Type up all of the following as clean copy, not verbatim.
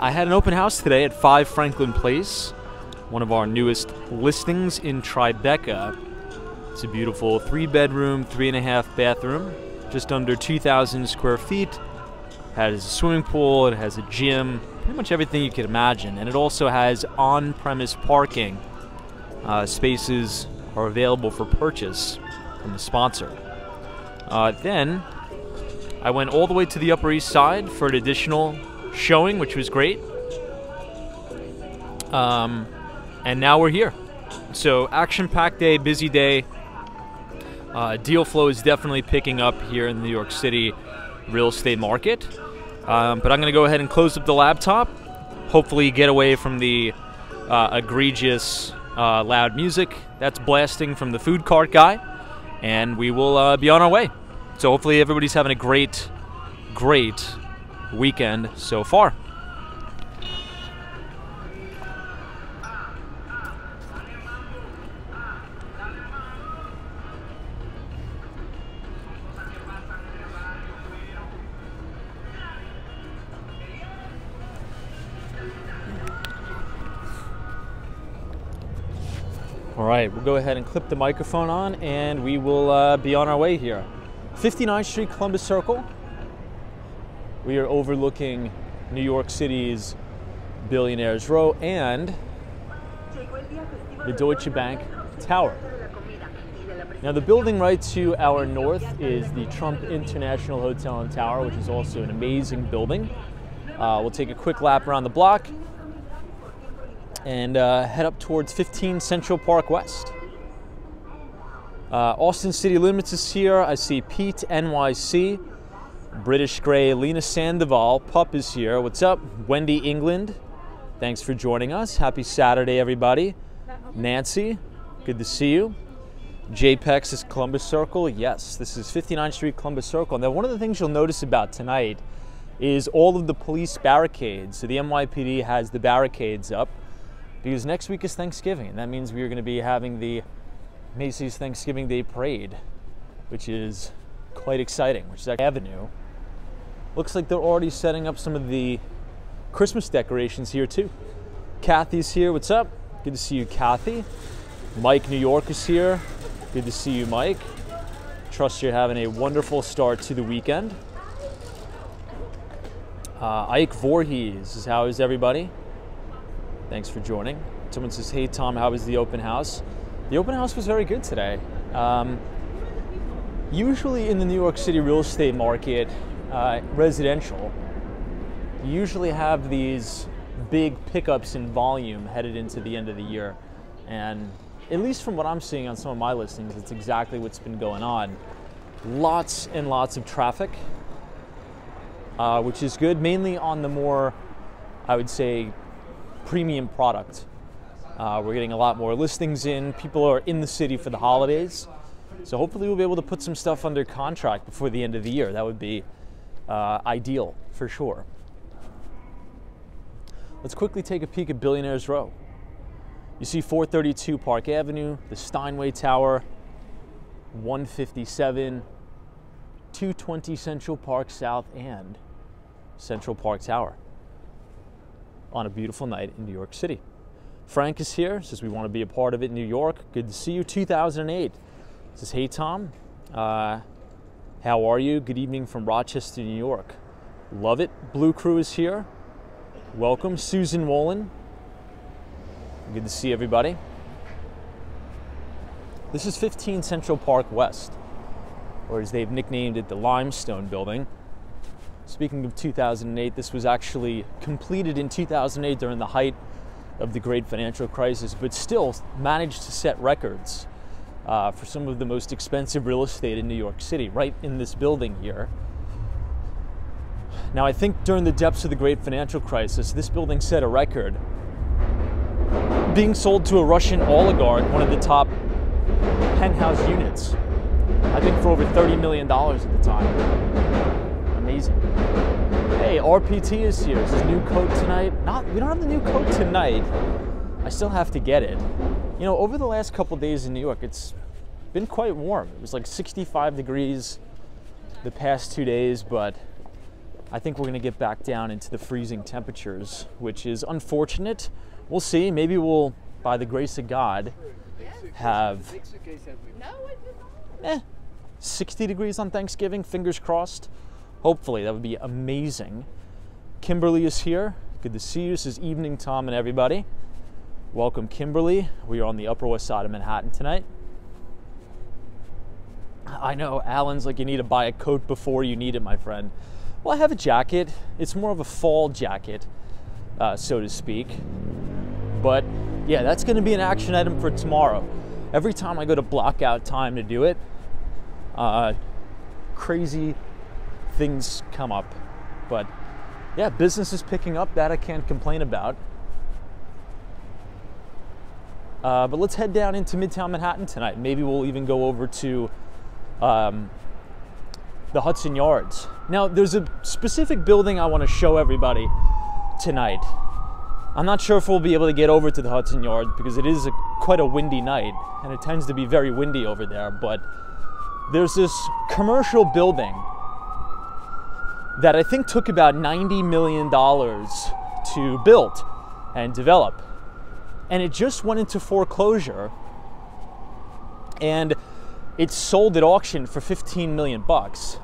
I had an open house today at 5 Franklin Place, one of our newest listings in Tribeca. It's a beautiful 3-bedroom, 3.5 bathroom, just under 2,000 square feet. Has a swimming pool, it has a gym, pretty much everything you could imagine. And it also has on-premise parking. Spaces are available for purchase from the sponsor. Then I went all the way to the Upper East Side for an additional showing, which was great. And now we're here. So action-packed day, busy day. Deal flow is definitely picking up here in the New York City real estate market. But I'm going to go ahead and close up the laptop. Hopefully get away from the egregious loud music that's blasting from the food cart guy. And we will be on our way. So hopefully everybody's having a great weekend so far. All right, we'll go ahead and clip the microphone on and we will be on our way here. 59th Street, Columbus Circle. We are overlooking New York City's Billionaires Row and the Deutsche Bank Tower. Now the building right to our north is the Trump International Hotel and Tower, which is also an amazing building. We'll take a quick lap around the block and head up towards 15 Central Park West. Austin City Limits is here. I see Pete NYC, British Grey, Lena Sandoval, Pup is here. What's up? Wendy England, thanks for joining us. Happy Saturday, everybody. Nancy, good to see you. JPEX is Columbus Circle. Yes, this is 59th Street, Columbus Circle. Now, one of the things you'll notice about tonight is all of the police barricades. So the NYPD has the barricades up because next week is Thanksgiving, and that means we are going to be having the Macy's Thanksgiving Day Parade, which is quite exciting, which is at Avenue. Looks like they're already setting up some of the Christmas decorations here too. Kathy's here, what's up? Good to see you, Kathy. Mike New York is here. Good to see you, Mike. Trust you're having a wonderful start to the weekend. Ike Voorhees, how is everybody? Thanks for joining. Someone says, hey Tom, how was the open house? The open house was very good today. Usually in the New York City real estate market, residential, you usually have these big pickups in volume headed into the end of the year. And at least from what I'm seeing on some of my listings, it's exactly what's been going on. Lots and lots of traffic, which is good, mainly on the more, I would say, premium product. We're getting a lot more listings in. People are in the city for the holidays. So hopefully we'll be able to put some stuff under contract before the end of the year. That would be ideal for sure. Let's quickly take a peek at Billionaires Row. You see 432 Park Avenue, the Steinway Tower, 157, 220 Central Park South, and Central Park Tower on a beautiful night in New York City. Frank is here, says we want to be a part of it in New York. Good to see you. 2008. Says, hey Tom, how are you? Good evening from Rochester, New York. Love it. Blue Crew is here. Welcome. Susan Wolin. Good to see everybody. This is 15 Central Park West, or as they've nicknamed it, the Limestone Building. Speaking of 2008, this was actually completed in 2008 during the height of the great financial crisis, but still managed to set records for some of the most expensive real estate in New York City, right in this building here. Now, I think during the depths of the great financial crisis, this building set a record, being sold to a Russian oligarch, one of the top penthouse units, I think for over $30 million at the time. Amazing. Hey, RPT is here. Is this new coat tonight? We don't have the new coat tonight. I still have to get it. You know, over the last couple days in New York, it's been quite warm. It was like 65 degrees the past 2 days, but I think we're going to get back down into the freezing temperatures, which is unfortunate. We'll see. Maybe we'll, by the grace of God, have 60 degrees on Thanksgiving, fingers crossed. Hopefully, that would be amazing. Kimberly is here. Good to see you. This is Evening Tom and everybody. Welcome, Kimberly. We are on the Upper West Side of Manhattan tonight. I know, Alan's like, you need to buy a coat before you need it, my friend. Well, I have a jacket. It's more of a fall jacket, so to speak. But yeah, that's going to be an action item for tomorrow. Every time I go to block out time to do it, crazy things come up. But yeah, business is picking up. That I can't complain about. But let's head down into Midtown Manhattan tonight. Maybe we'll even go over to the Hudson Yards. Now, there's a specific building I want to show everybody tonight. I'm not sure if we'll be able to get over to the Hudson Yards because it is quite a windy night, and it tends to be very windy over there, but there's this commercial building that I think took about $90 million to build and develop. And it just went into foreclosure, and it's sold at auction for $15 million bucks.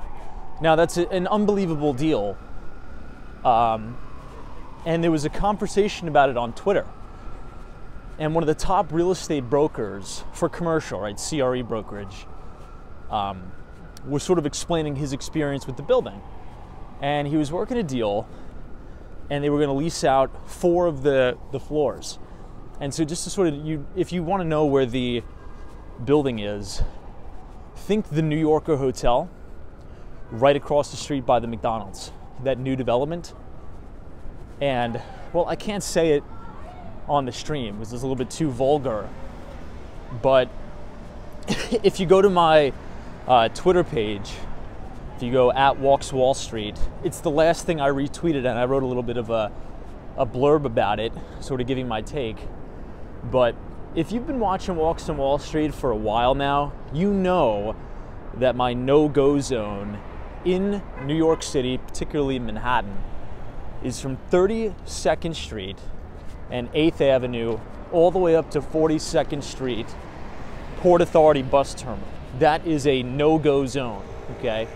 Now that's an unbelievable deal. And there was a conversation about it on Twitter. And one of the top real estate brokers for commercial, right, CRE brokerage, was sort of explaining his experience with the building. And he was working a deal, and they were going to lease out 4 of the floors. And so just to sort of, if you want to know where the building is, think the New Yorker Hotel right across the street by the McDonald's, that new development. And, well, I can't say it on the stream because it's a little bit too vulgar, but if you go to my Twitter page, if you go at Walks Wall Street, it's the last thing I retweeted, and I wrote a little bit of a blurb about it, sort of giving my take. But if you've been watching Walks on Wall Street for a while now, you know that my no-go zone in New York City, particularly Manhattan, is from 32nd Street and 8th Avenue all the way up to 42nd Street, Port Authority bus terminal. That is a no-go zone, okay?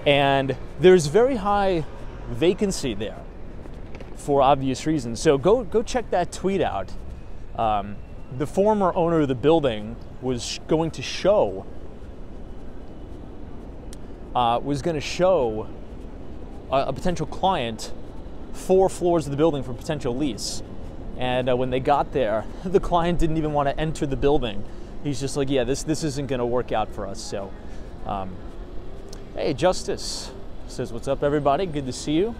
And there's very high vacancy there for obvious reasons. So go check that tweet out. The former owner of the building was going to show a potential client 4 floors of the building for potential lease. And when they got there, the client didn't even want to enter the building. He's just like, yeah, this isn't going to work out for us. So, hey, Justice says, what's up, everybody? Good to see you.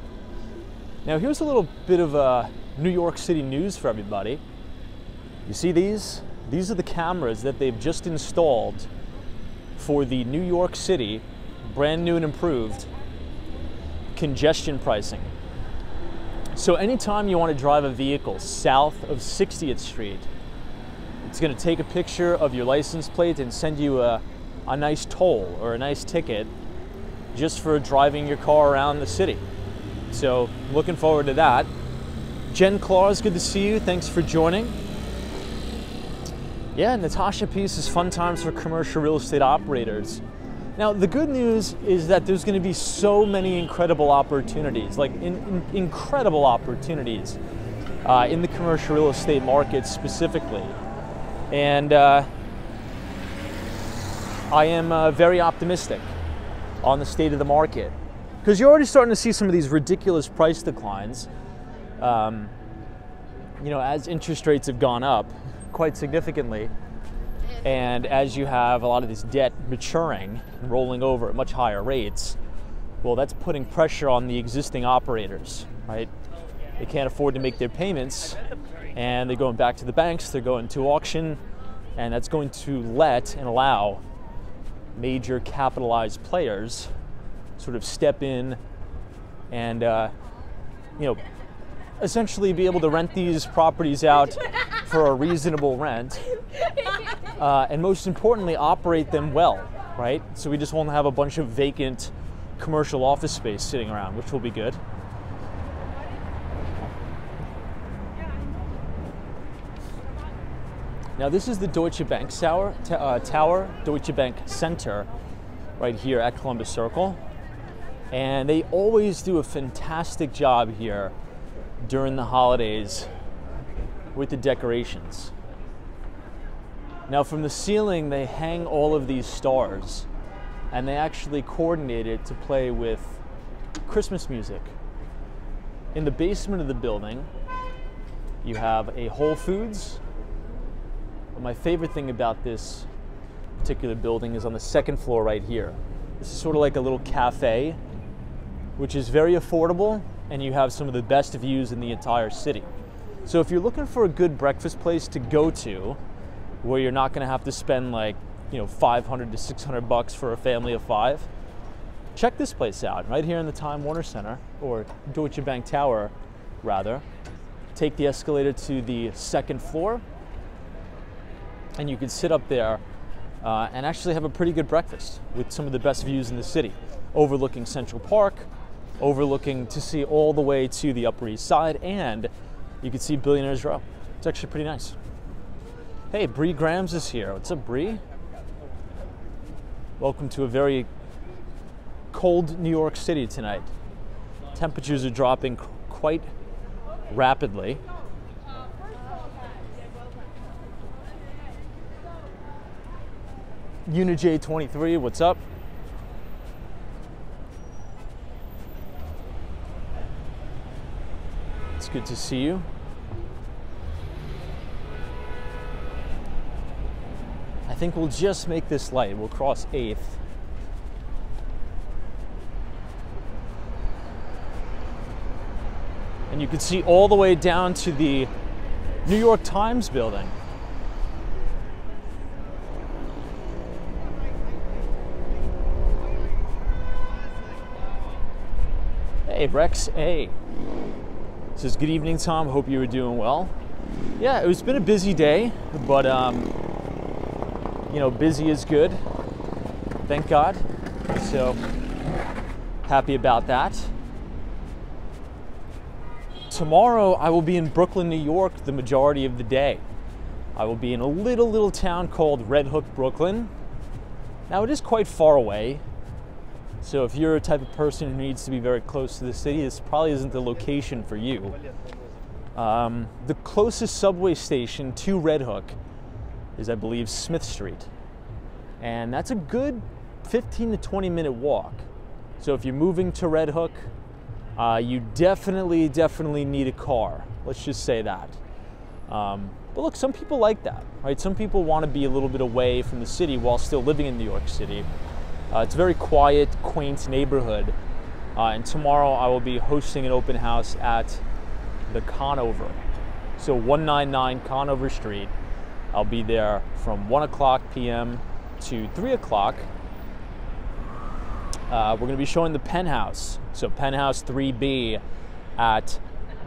Now, here's a little bit of New York City news for everybody. You see these? These are the cameras that they've just installed for the New York City, brand new and improved, congestion pricing. So anytime you want to drive a vehicle south of 60th Street, it's going to take a picture of your license plate and send you a nice toll or a nice ticket just for driving your car around the city. So looking forward to that. Jen Claus, good to see you. Thanks for joining. Yeah, Natasha Peace is fun times for commercial real estate operators. Now, the good news is that there's going to be so many incredible opportunities, like incredible opportunities in the commercial real estate market specifically. And I am very optimistic on the state of the market because you're already starting to see some of these ridiculous price declines, you know, as interest rates have gone up quite significantly. And as you have a lot of this debt maturing and rolling over at much higher rates, well, that's putting pressure on the existing operators, right? They can't afford to make their payments, and they're going back to the banks, they're going to auction, and that's going to let and allow major capitalized players sort of step in and, you know, essentially be able to rent these properties out for a reasonable rent, and most importantly, operate them well, right? So we just won't have a bunch of vacant commercial office space sitting around, which will be good. Now this is the Deutsche Bank tower, Deutsche Bank Center, right here at Columbus Circle. And they always do a fantastic job here during the holidays with the decorations. Now from the ceiling, they hang all of these stars, and they actually coordinate it to play with Christmas music. In the basement of the building, you have a Whole Foods. But my favorite thing about this particular building is on the second floor right here. This is sort of like a little cafe, which is very affordable, and you have some of the best views in the entire city. So if you're looking for a good breakfast place to go to, where you're not gonna have to spend like, you know, $500 to $600 for a family of 5, check this place out right here in the Time Warner Center, or Deutsche Bank Tower rather. Take the escalator to the second floor, and you can sit up there and actually have a pretty good breakfast with some of the best views in the city, overlooking Central Park, overlooking to see all the way to the Upper East Side, and you can see Billionaires Row. It's actually pretty nice. Hey, Bree Grams is here. What's up, Bree? Welcome to a very cold New York City tonight. Temperatures are dropping quite rapidly. UniJ23, what's up? It's good to see you. I think we'll just make this light. We'll cross 8th. And you can see all the way down to the New York Times building. Hey, Rex A. Says, good evening, Tom. Hope you were doing well. Yeah, it's been a busy day, but you know, busy is good. Thank God. So happy about that. Tomorrow I will be in Brooklyn, New York the majority of the day. I will be in a little town called Red Hook, Brooklyn. Now it is quite far away. So if you're a type of person who needs to be very close to the city, this probably isn't the location for you. The closest subway station to Red Hook is, I believe, Smith Street. And that's a good 15 to 20 minute walk. So if you're moving to Red Hook, you definitely need a car. Let's just say that. But look, some people like that, right? Some people want to be a little bit away from the city while still living in New York City. It's a very quiet, quaint neighborhood. And tomorrow I will be hosting an open house at the Conover. So 199 Conover Street. I'll be there from 1 o'clock p.m. to 3 o'clock. We're going to be showing the penthouse. So penthouse 3B at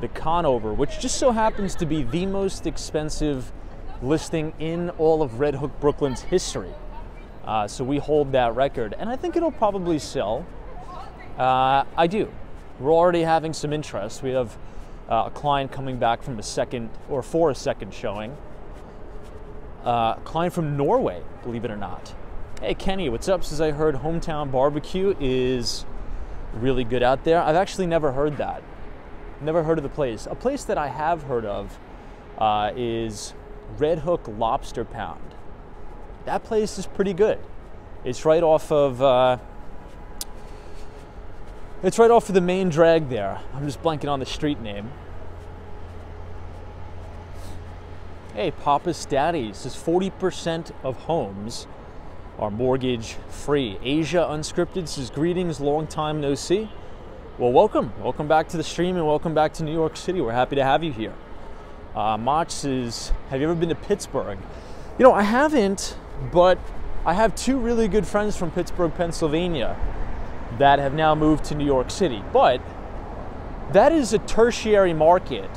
the Conover, which just so happens to be the most expensive listing in all of Red Hook, Brooklyn's history. So we hold that record, and I think it'll probably sell. I do. We're already having some interest. We have a client coming back from for a second showing. A client from Norway, believe it or not. Hey Kenny, what's up? Says, I heard Hometown Barbecue is really good out there. I've actually never heard that. Never heard of the place. A place that I have heard of is Red Hook Lobster Pound. That place is pretty good. It's right off of the main drag there. I'm just blanking on the street name. Hey, Papa's Daddy says 40% of homes are mortgage free. Asia Unscripted says, greetings, long time no see. Well, welcome. Welcome back to the stream and welcome back to New York City. We're happy to have you here. Mach says, have you ever been to Pittsburgh? You know, I haven't, but I have 2 really good friends from Pittsburgh, Pennsylvania that have now moved to New York City. But that is a tertiary market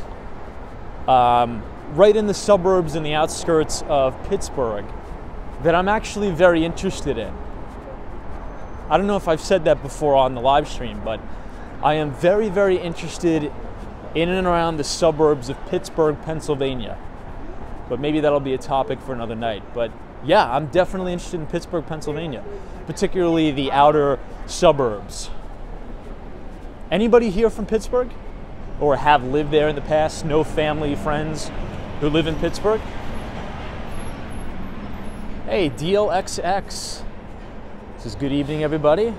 right in the suburbs and the outskirts of Pittsburgh that I'm actually very interested in. I don't know if I've said that before on the live stream, but I am very, very interested in and around the suburbs of Pittsburgh, Pennsylvania. But maybe that'll be a topic for another night. But yeah, I'm definitely interested in Pittsburgh, Pennsylvania, particularly the outer suburbs. Anybody here from Pittsburgh or have lived there in the past? No family, friends who live in Pittsburgh? Hey, DLXX. This is good evening, everybody.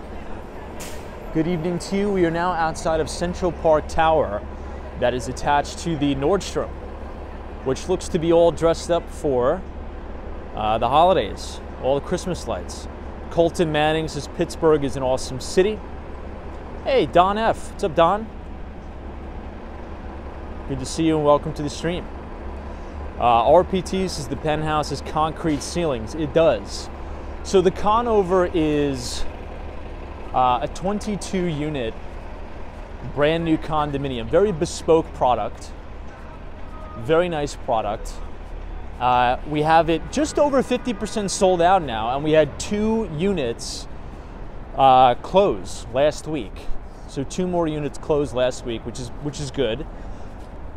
Good evening to you. We are now outside of Central Park Tower that is attached to the Nordstrom, which looks to be all dressed up for the holidays, all the Christmas lights. Colton Manning says Pittsburgh is an awesome city. Hey, Don F. What's up, Don? Good to see you and welcome to the stream. RPT says the penthouse has concrete ceilings. It does. So the Conover is a 22-unit brand new condominium. Very bespoke product. Very nice product. We have it just over 50% sold out now, and we had 2 units close last week. So 2 more units closed last week, which is good.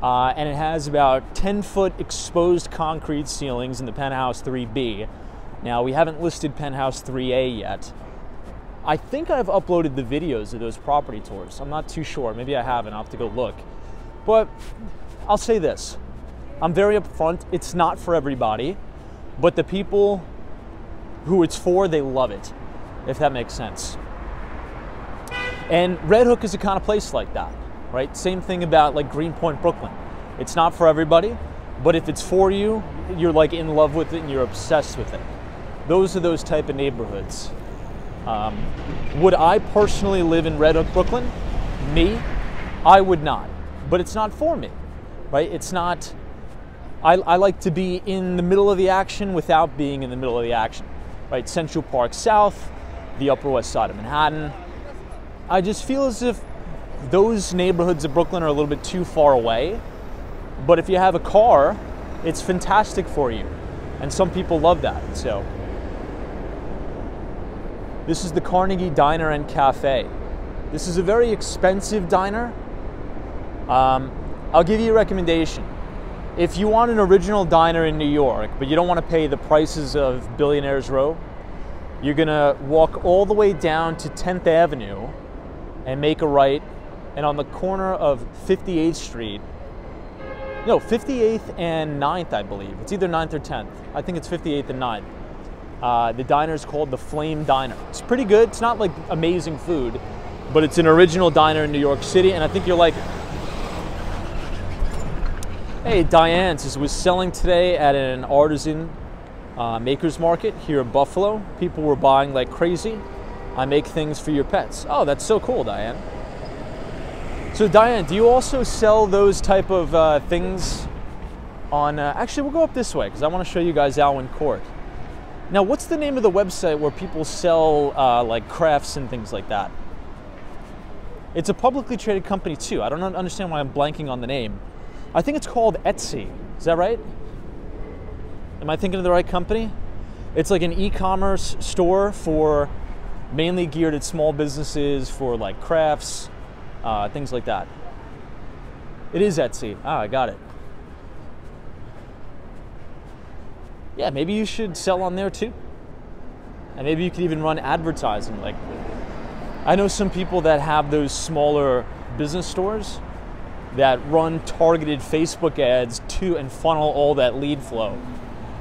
And it has about 10-foot exposed concrete ceilings in the penthouse 3B. Now, we haven't listed penthouse 3A yet. I think I've uploaded the videos of those property tours. I'm not too sure. Maybe I haven't. I'll have to go look. But I'll say this. I'm very upfront. It's not for everybody. But the people who it's for, they love it, if that makes sense. And Red Hook is a kind of place like that, right? Same thing about like Greenpoint, Brooklyn. It's not for everybody, but if it's for you, you're like in love with it and you're obsessed with it. Those are those type of neighborhoods. Would I personally live in Red Hook, Brooklyn? Me? I would not. But it's not for me, right? It's not, I like to be in the middle of the action without being in the middle of the action, right? Central Park South, the Upper West Side of Manhattan. I just feel as if those neighborhoods of Brooklyn are a little bit too far away. But if you have a car, it's fantastic for you. And some people love that, so. This is the Carnegie Diner and Cafe. This is a very expensive diner. I'll give you a recommendation. If you want an original diner in New York, but you don't want to pay the prices of Billionaires Row, you're gonna walk all the way down to 10th Avenue and make a right, and on the corner of 58th Street, no, 58th and 9th, I believe. It's either 9th or 10th. I think it's 58th and 9th. The diner is called the Flame Diner. It's pretty good. It's not like amazing food, but it's an original diner in New York City, and I think you'll like it. Hey, Diane says, was selling today at an artisan maker's market here in Buffalo. People were buying like crazy. I make things for your pets. Oh, that's so cool, Diane. So Diane, do you also sell those type of things on, actually we'll go up this way because I want to show you guys Alwyn Court. Now, what's the name of the website where people sell like crafts and things like that? It's a publicly traded company too. I don't understand why I'm blanking on the name. I think it's called Etsy. Is that right? Am I thinking of the right company? It's like an e-commerce store for mainly geared at small businesses for like crafts, things like that. It is Etsy. Ah, I got it. Yeah, maybe you should sell on there too. And maybe you could even run advertising. Like, I know some people that have those smaller business stores that run targeted Facebook ads to and funnel all that lead flow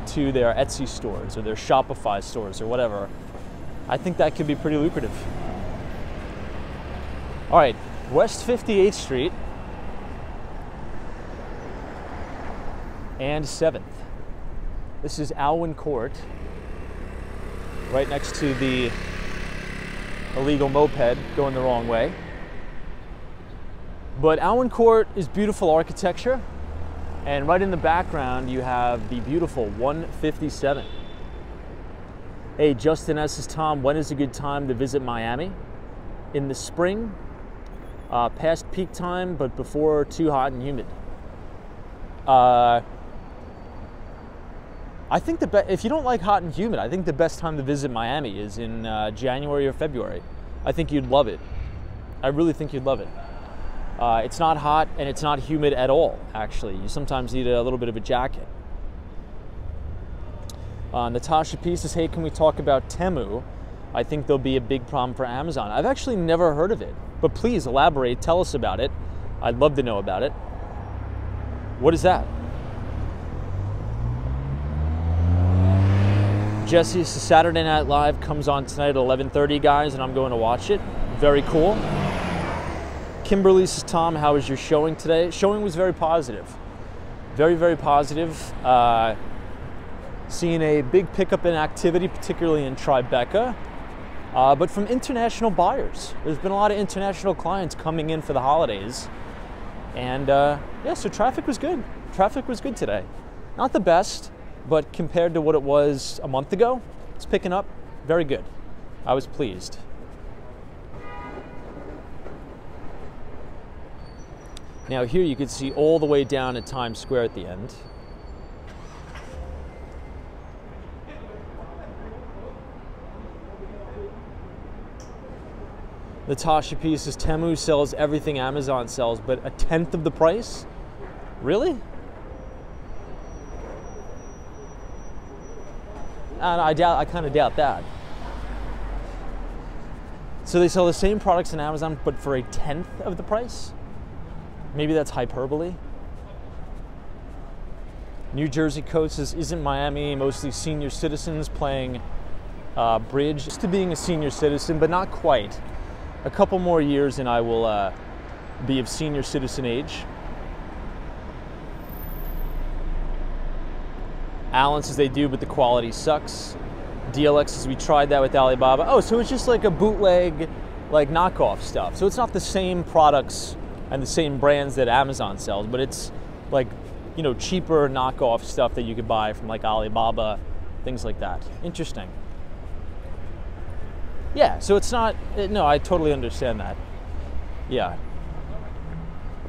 to their Etsy stores or their Shopify stores or whatever. I think that could be pretty lucrative. All right, West 58th Street and 7th. This is Alwyn Court, right next to the illegal moped going the wrong way. But Alwyn Court is beautiful architecture, and right in the background you have the beautiful 157. Hey, Justin S. is Tom. When is a good time to visit Miami? In the spring, past peak time, but before too hot and humid. I I think if you don't like hot and humid, I think the best time to visit Miami is in January or February. I think you'd love it. I really think you'd love it. It's not hot and it's not humid at all, actually. You sometimes need a little bit of a jacket. Natasha P says, hey, can we talk about Temu? I think there'll be a big problem for Amazon. I've actually never heard of it, but please elaborate, tell us about it. I'd love to know about it. What is that? Jesse says, Saturday Night Live comes on tonight at 11:30, guys, and I'm going to watch it. Very cool. Kimberly says, Tom, how was your showing today? Showing was very positive. Very, very positive. Seeing a big pickup in activity, particularly in Tribeca, but from international buyers. There's been a lot of international clients coming in for the holidays. And yeah, so traffic was good. Traffic was good today. Not the best, but compared to what it was a month ago, it's picking up. Very good. I was pleased. Now here you can see all the way down at Times Square at the end. Natasha P says, Temu sells everything Amazon sells, but 1/10 of the price? Really? I kind of doubt that. So they sell the same products in Amazon, but for 1/10 of the price? Maybe that's hyperbole. New Jersey Code says, isn't Miami mostly senior citizens playing bridge? Just to being a senior citizen, but not quite. A couple more years and I will be of senior citizen age. Alan says they do, but the quality sucks. DLX says we tried that with Alibaba. Oh, so it's just like a bootleg, like knockoff stuff. So it's not the same products and the same brands that Amazon sells, but it's like, you know, cheaper knockoff stuff that you could buy from like Alibaba, things like that. Interesting. Yeah, so it's not, no, I totally understand that. Yeah.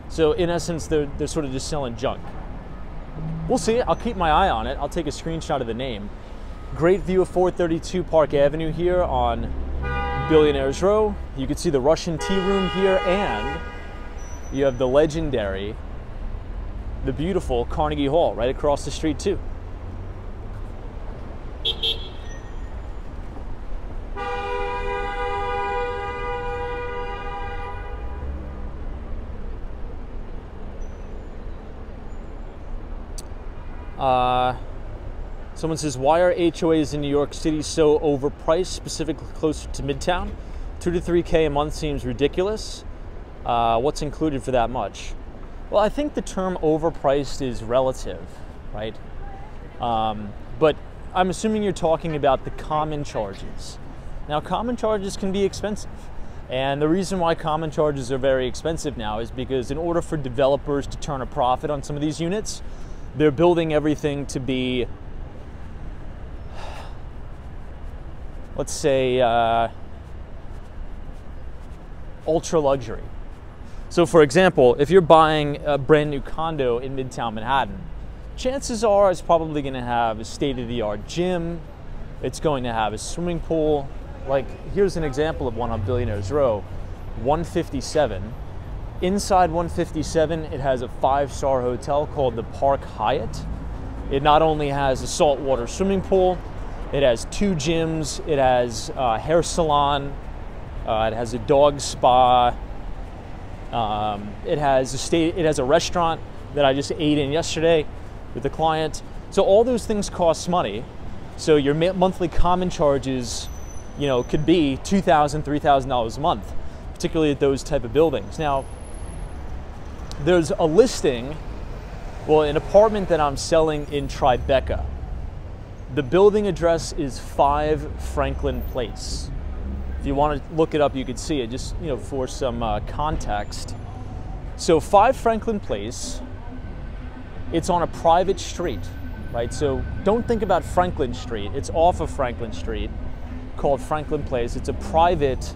So in essence, they're sort of just selling junk. We'll see. I'll keep my eye on it. I'll take a screenshot of the name. Great view of 432 Park Avenue here on Billionaires Row. You can see the Russian tea room here, and you have the legendary, the beautiful Carnegie Hall right across the street too. Someone says, why are HOAs in New York City so overpriced, specifically closer to Midtown? 2 to 3K a month seems ridiculous. What's included for that much? Well, I think the term overpriced is relative, right? But I'm assuming you're talking about the common charges. Now, common charges can be expensive. And the reason why common charges are very expensive now is because in order for developers to turn a profit on some of these units, they're building everything to be, let's say, ultra luxury. So for example, if you're buying a brand new condo in Midtown Manhattan, chances are it's probably going to have a state-of-the-art gym. It's going to have a swimming pool. Like, here's an example of one on Billionaires Row, 157. Inside 157, it has a 5-star hotel called the Park Hyatt. It not only has a saltwater swimming pool, it has 2 gyms, it has a hair salon, it has a dog spa, it has a restaurant that I just ate in yesterday with a client. So all those things cost money. So your monthly common charges, you know, could be $2,000, $3,000 a month, particularly at those type of buildings. Now, there's a listing, well, an apartment that I'm selling in Tribeca. The building address is 5 Franklin Place. If you want to look it up, you could see it, just, you know, for some context. So 5 Franklin Place, it's on a private street, right? So don't think about Franklin Street. It's off of Franklin Street, called Franklin Place. It's a private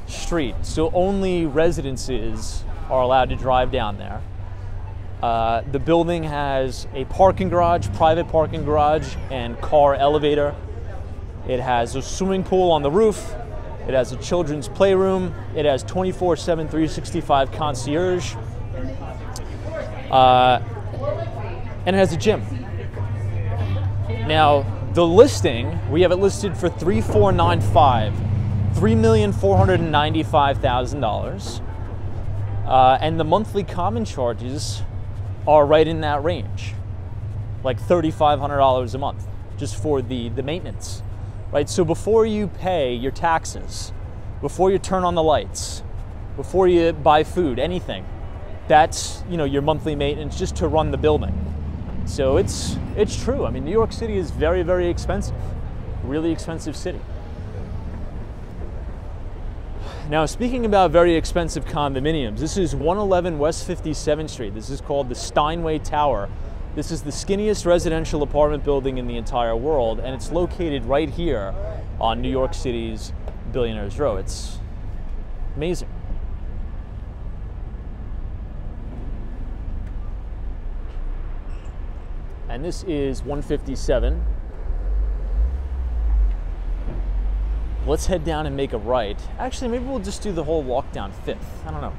street, so only residences are allowed to drive down there. The building has a parking garage, private parking garage, and car elevator. It has a swimming pool on the roof. It has a children's playroom. It has 24/7, 365 concierge. And it has a gym. Now, the listing, we have it listed for $3,495, $3,495,000. And the monthly common charges are right in that range, like $3,500 a month, just for the maintenance, right? So before you pay your taxes, before you turn on the lights, before you buy food, anything, that's, you know, your monthly maintenance just to run the building. So it's true. I mean, New York City is very, very expensive, really expensive city. Now, speaking about very expensive condominiums, this is 111 West 57th Street. This is called the Steinway Tower. This is the skinniest residential apartment building in the entire world, and it's located right here on New York City's Billionaires Row. It's amazing. And this is 157. Let's head down and make a right. Actually, maybe we'll just do the whole walk down 5th. I don't know.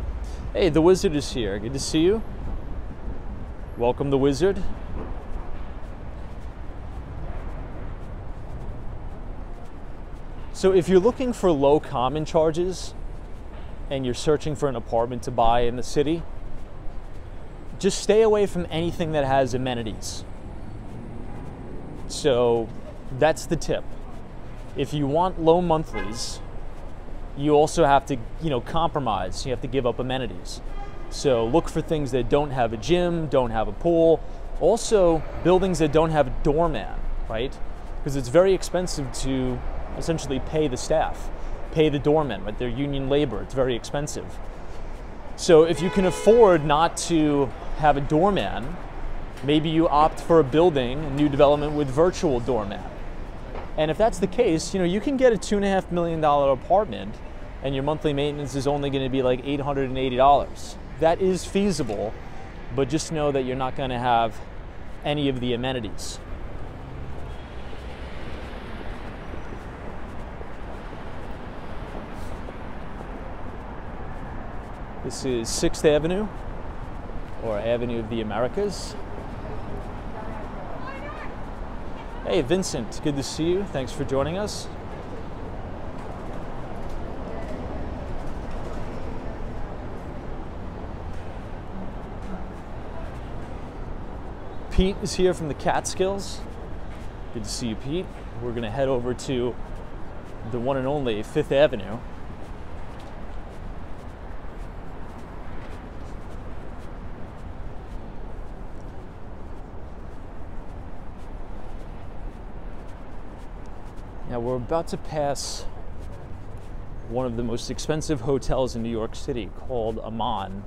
Hey, the Wizard is here. Good to see you. Welcome, the Wizard. So if you're looking for low common charges and you're searching for an apartment to buy in the city, just stay away from anything that has amenities. So that's the tip. If you want low monthlies, you also have to, you know, compromise. You have to give up amenities. So look for things that don't have a gym, don't have a pool. Also, buildings that don't have a doorman, right? Because it's very expensive to essentially pay the staff, pay the doormen, right? They're union labor. It's very expensive. So if you can afford not to have a doorman, maybe you opt for a building, a new development with virtual doorman. And if that's the case, you know, you can get a $2.5 million apartment and your monthly maintenance is only going to be like $880. That is feasible, but just know that you're not going to have any of the amenities. This is 6th Avenue, or Avenue of the Americas. Hey, Vincent, good to see you. Thanks for joining us. Pete is here from the Catskills. Good to see you, Pete. We're going to head over to the one and only 5th Avenue. Now we're about to pass one of the most expensive hotels in New York City called Aman.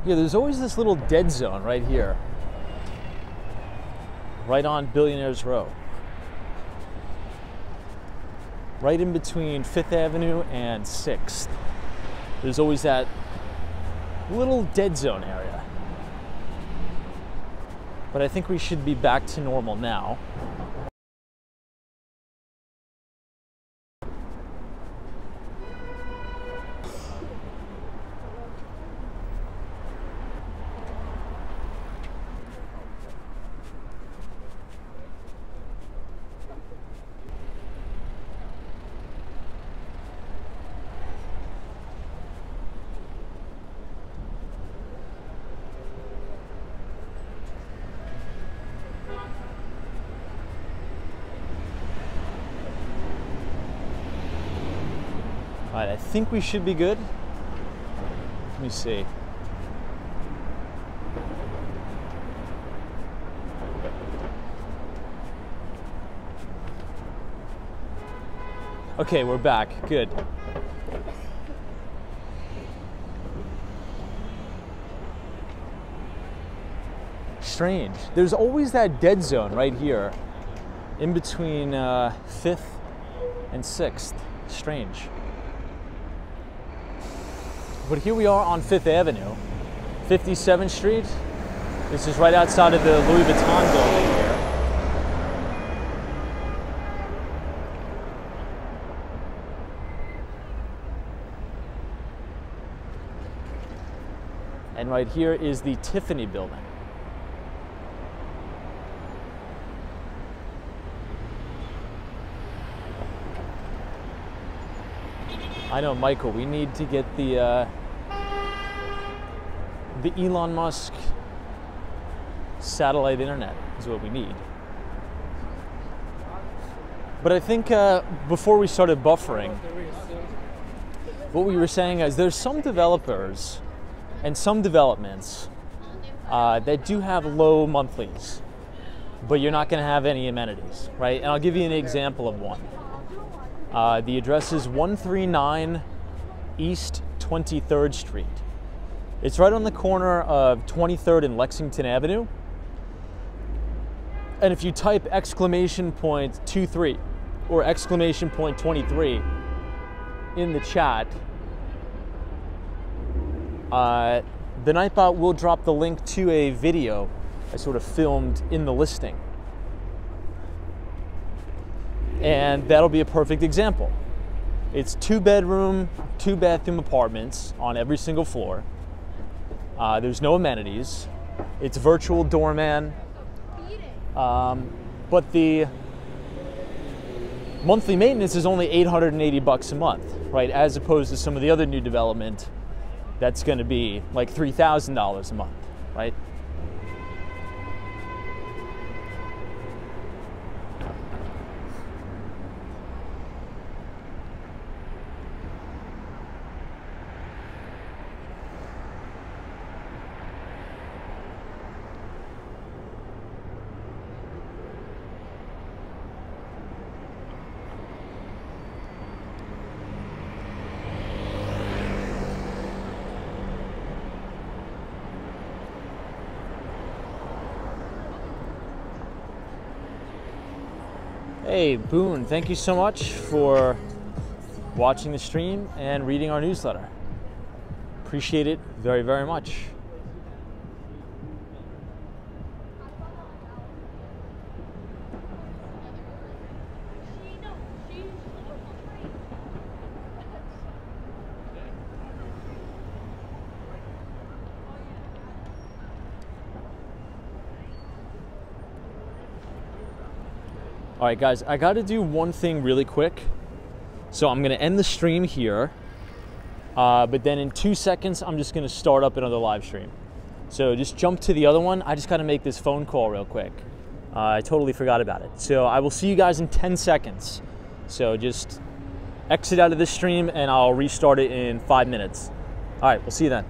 Yeah, there's always this little dead zone right here, right on Billionaires Row. Right in between 5th Avenue and 6th. There's always that little dead zone area. But I think we should be back to normal now. All right, I think we should be good. Let me see. Okay, we're back. Good. Strange. There's always that dead zone right here in between 5th and 6th. Strange. But here we are on 5th Avenue, 57th Street. This is right outside of the Louis Vuitton building here. And right here is the Tiffany building. I know, Michael, we need to get the Elon Musk satellite internet is what we need. But I think before we started buffering, what we were saying is there's some developers and some developments that do have low monthlies, but you're not going to have any amenities, right? And I'll give you an example of one. The address is 139 East 23rd Street. It's right on the corner of 23rd and Lexington Avenue. And if you type !23 or !23 in the chat, the Nightbot will drop the link to a video I sort of filmed in the listing. And that'll be a perfect example. It's 2-bedroom, 2-bathroom apartments on every single floor. There's no amenities. It's virtual doorman. But the monthly maintenance is only $880 a month, right? As opposed to some of the other new development that's going to be like $3,000 a month, right? Hey, Boone, thank you so much for watching the stream and reading our newsletter. Appreciate it very, very much. All right, guys, I got to do one thing really quick. So I'm going to end the stream here, but then in 2 seconds, I'm just going to start up another live stream. So just jump to the other one. I just got to make this phone call real quick. I totally forgot about it. So I will see you guys in 10 seconds. So just exit out of this stream and I'll restart it in 5 minutes. All right, we'll see you then.